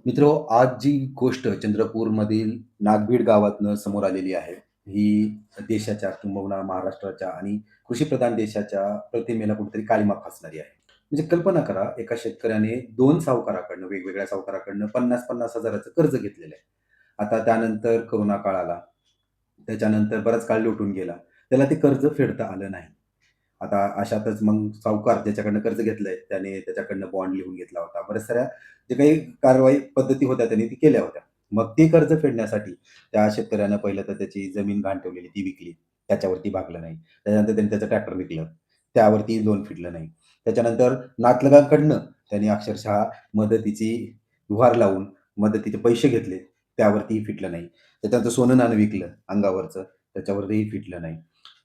मित्रो, आज जी गोष्ट चंद्रपूरमधील नागभीड गावातनं समोर आलेली आहे, ही देशाच्या किंबहुना महाराष्ट्राच्या आणि कृषीप्रधान देशाच्या प्रतिमेला कुठेतरी काळिमा फासणारी आहे. म्हणजे कल्पना करा, एका शेतकऱ्याने 2 सावकाराकडनं, वेगवेगळ्या सावकाराकडनं 50,000-50,000 चं कर्ज घेतलेलं आहे. आता त्यानंतर कोरोना काळ आला. त्याच्यानंतर बराच काळ लोटून गेला. त्याला ते कर्ज फेडता आलं नाही. आता अशातच मग सावकार ज्याच्याकडनं कर्ज घेतलंय, त्याने त्याच्याकडनं बॉन्ड लिहून घेतला होता. बऱ्याच साऱ्या जे काही कारवाई पद्धती होत्या त्यांनी ती केल्या होत्या. मग ते कर्ज फेडण्यासाठी त्या शेतकऱ्यानं पहिलं तर त्याची जमीन गहाण ठेवलेली ती विकली. त्याच्यावरती भागलं नाही. त्याच्यानंतर त्यांनी त्याचं ट्रॅक्टर विकलं. त्यावरती लोन फिटलं नाही. त्याच्यानंतर नातलगांकडनं त्यांनी अक्षरशः मदतीची गुहार लावून मदतीचे पैसे घेतले. त्यावरतीही फिटलं नाही. त्याच्यानंतर सोनं नाणं विकलं अंगावरचं. त्याच्यावरही फिटलं नाही.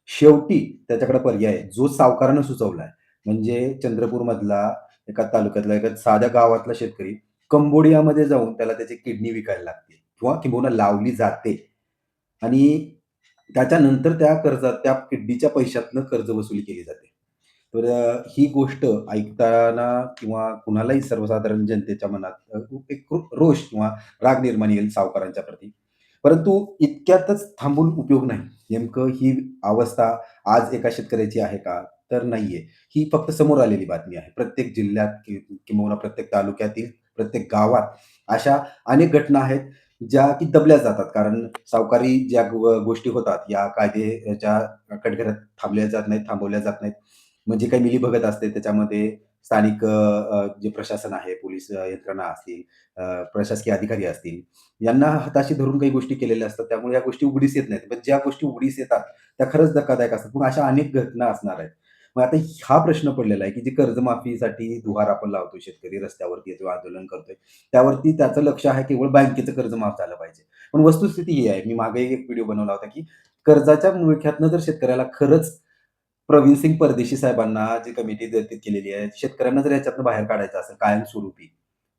शेवटी त्याच्याकडे पर्याय आहे, जो सावकारानं सुचवलाय. म्हणजे चंद्रपूरमधला एका तालुक्यातला एका साध्या गावातला शेतकरी कंबोडियामध्ये जाऊन त्याला त्याची किडनी विकायला लागते किंवा किंबहुना लावली जाते आणि त्याच्यानंतर त्या कर्जात त्या किडनीच्या पैशातनं कर्जवसुली केली जाते. तर ही गोष्ट ऐकताना किंवा कुणालाही सर्वसाधारण जनतेच्या मनात एक रोष किंवा राग निर्माण येईल सावकारांच्या प्रती. परंतु इतक्यातच थांबून उपयोग नाही. नेमकं ही अवस्था आज एका शेतकऱ्याची आहे का? तर नाहीये. ही फक्त समोर आलेली बातमी आहे. प्रत्येक जिल्ह्यात किंबहुना प्रत्येक तालुक्यातील, प्रत्येक गावात अशा अनेक घटना आहेत, ज्या की दबल्या जातात. कारण सावकारी ज्या गोष्टी होतात, या कायद्याच्या कटघऱ्यात थांबवल्या जात नाहीत. म्हणजे काही मिलीभगत असते त्याच्यामध्ये स्थानिक जे प्रशासन आहे, पोलीस यंत्रणा असतील, प्रशासकीय अधिकारी असतील, यांना हाताशी धरून काही गोष्टी केलेल्या असतात. त्यामुळे या गोष्टी उघडीस येत नाहीत. पण ज्या गोष्टी उघडीस येतात, त्या खरंच धक्कादायक असतात. मग अशा अनेक घटना असणार आहेत. मग आता हा प्रश्न पडलेला आहे, की जी कर्जमाफीसाठी दुहार आपण लावतोय, शेतकरी रस्त्यावरती येतोय, आंदोलन करतोय. त्यावरती त्याचं लक्ष आहे केवळ बँकेचं कर्ज माफ झालं पाहिजे. पण वस्तुस्थिती ही आहे, मी मागे एक व्हिडिओ बनवला होता, की कर्जाच्या मुळख्यातनं जर शेतकऱ्याला खरंच प्रवीण सिंग परदेशी साहेबांना जी कमिटी व्यतीत केलेली आहे, शेतकऱ्यांना जर याच्यातनं बाहेर काढायचं असेल कायमस्वरूपी,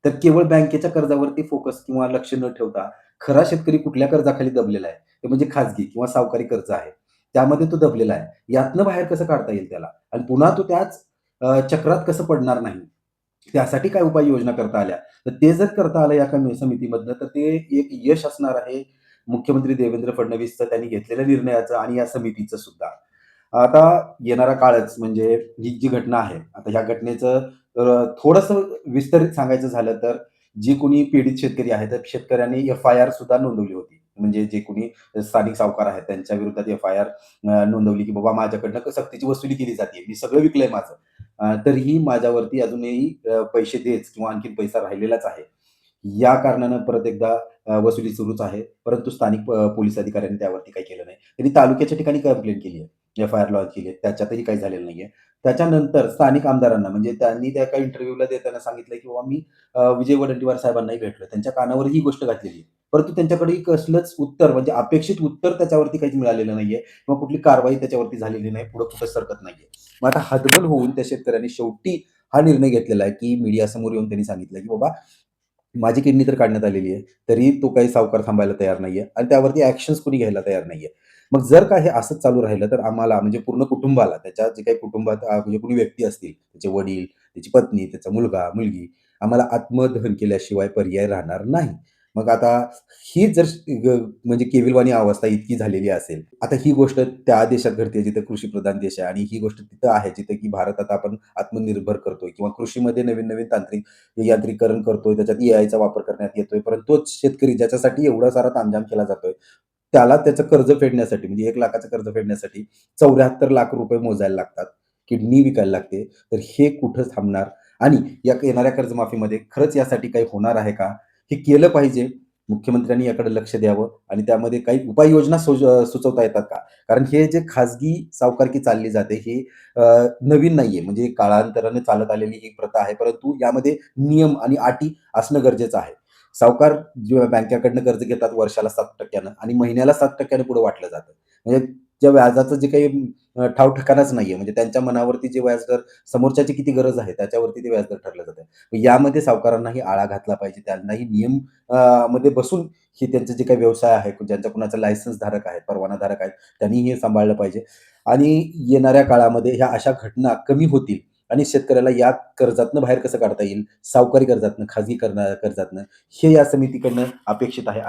तर केवळ बँकेच्या कर्जावरती फोकस किंवा लक्ष न ठेवता, खरा शेतकरी कुठल्या कर्जाखाली दबलेला आहे, ते म्हणजे खाजगी किंवा सावकारी कर्ज आहे. त्यामध्ये तो दबलेला आहे. यातनं बाहेर कसं काढता येईल त्याला? आणि पुन्हा तो त्याच चक्रात कसं पडणार नाही? त्यासाठी काय उपाययोजना करता आल्या? तर ते जर करता आलं या समितीमधनं, तर ते एक यश असणार आहे मुख्यमंत्री देवेंद्र फडणवीसचं त्यांनी घेतलेल्या निर्णयाचं आणि या समितीचं सुद्धा. आता येणारा काळच म्हणजे ही जी घटना आहे, आता ह्या घटनेचं थोडंसं विस्तारित सांगायचं झालं तर, जे कोणी पीडित शेतकरी आहेत, त्या शेतकऱ्यांनी एफ-आय-आर सुद्धा नोंदवली होती. म्हणजे जे कोणी स्थानिक सावकार आहेत, त्यांच्या विरोधात एफ-आय-आर नोंदवली, की बाबा माझ्याकडनं सक्तीची वसुली केली जाते. मी सगळं विकलंय माझं. तरीही माझ्यावरती अजूनही पैसे देच किंवा आणखीन पैसा राहिलेलाच आहे. या कारणानं परत एकदा वसुली सुरूच आहे. परंतु स्थानिक पोलीस अधिकाऱ्यांनी त्यावरती काही केलं नाही. त्यांनी तालुक्याच्या ठिकाणी कंप्लेंट केली आहे. एफ-आय-आर लॉन्च केली आहे. त्याच्यातही काही झालेलं नाहीये. त्याच्यानंतर स्थानिक आमदारांना म्हणजे त्यांनी त्या एका इंटरव्ह्यूला देताना सांगितलं, की बाबा मी विजय वडेट्टीवार साहेबांनाही भेटलोय. त्यांच्या कानावर ही गोष्ट घातलेली आहे. परंतु त्यांच्याकडे कसलंच उत्तर म्हणजे अपेक्षित उत्तर त्याच्यावरती काहीच मिळालेलं नाहीये किंवा कुठली कारवाई त्याच्यावरती झालेली नाही. पुढे कुठे सरकत नाहीये. मग आता हतबल होऊन त्या शेतकऱ्यांनी शेवटी हा निर्णय घेतलेला आहे, की मीडियासमोर येऊन त्यांनी सांगितलं, की बाबा माझी किडनी तर काढण्यात आलेली आहे. तरी तो काही सावकार थांबायला तयार नाहीये आणि त्यावरती ॲक्शन्स कोणी घ्यायला तयार नाहीये. मग जर का हे असंच चालू राहिलं, तर आम्हाला म्हणजे पूर्ण कुटुंबाला त्याच्या जे काही कुटुंबात म्हणजे कोणी व्यक्ती असतील, त्याचे वडील, त्याची पत्नी, त्याचा मुलगा, मुलगी आम्हाला आत्मदहन केल्याशिवाय पर्याय राहणार नाही. मग आता ही जर म्हणजे केविलवाणी अवस्था इतकी झालेली असेल, आता ही गोष्ट त्या देशात घडते जिथे कृषीप्रधान देश आहे आणि ही गोष्ट तिथं आहे जिथे की भारतात आपण आत्मनिर्भर करतोय किंवा कृषीमध्ये नवीन-नवीन यांत्रिकीकरण करतोय, त्याच्यात एआयचा वापर करण्यात येतोय. परंतु तोच शेतकरी ज्याच्यासाठी एवढा सारा तामझाम केला जातोय, त्याला त्याचं कर्ज फेडण्यासाठी म्हणजे 1,00,000चं कर्ज फेडण्यासाठी 74 लाख रुपये मोजायला लागतात. किडनी विकायला लागते. तर हे कुठं थांबणार? आणि या येणाऱ्या कर्जमाफीमध्ये खरंच यासाठी काही होणार आहे का? हे केलं पाहिजे. मुख्यमंत्र्यांनी याकडे लक्ष द्यावं आणि त्यामध्ये काही उपाययोजना सुचवता येतात का? कारण हे जे खाजगी सावकारकी चालली जाते, हे नवीन नाहीये. म्हणजे काळांतराने चालत आलेली ही प्रथा आहे. परंतु यामध्ये नियम आणि अटी असणं गरजेचं आहे. सावकार जेव्हा बँकेकडनं कर्ज घेतात वर्षाला 7% आणि महिन्याला 7% पुढे वाटलं जातं. म्हणजे त्या व्याजाचं जे काही ठाव ठिकाणाच नाहीये. म्हणजे त्यांच्या मनावरती जे व्याजदर समोरच्याची किती गरज आहे त्याच्यावरती ते व्याजदर ठरलं जातं. यामध्ये सावकारांनाही आळा घातला पाहिजे. त्यांनाही नियम मध्ये बसून हे त्यांचे जे काही व्यवसाय आहे, ज्यांचा कुणाचा लायसन्स धारक आहेत, परवानाधारक आहेत, त्यांनी हे सांभाळलं पाहिजे आणि येणाऱ्या काळामध्ये ह्या अशा घटना कमी होतील आणि शेतकऱ्याला या कर्जातनं बाहेर कसं काढता येईल, सावकारी कर्जातनं, खाजगी कर्जातनं, हे या समितीकडनं अपेक्षित आहे.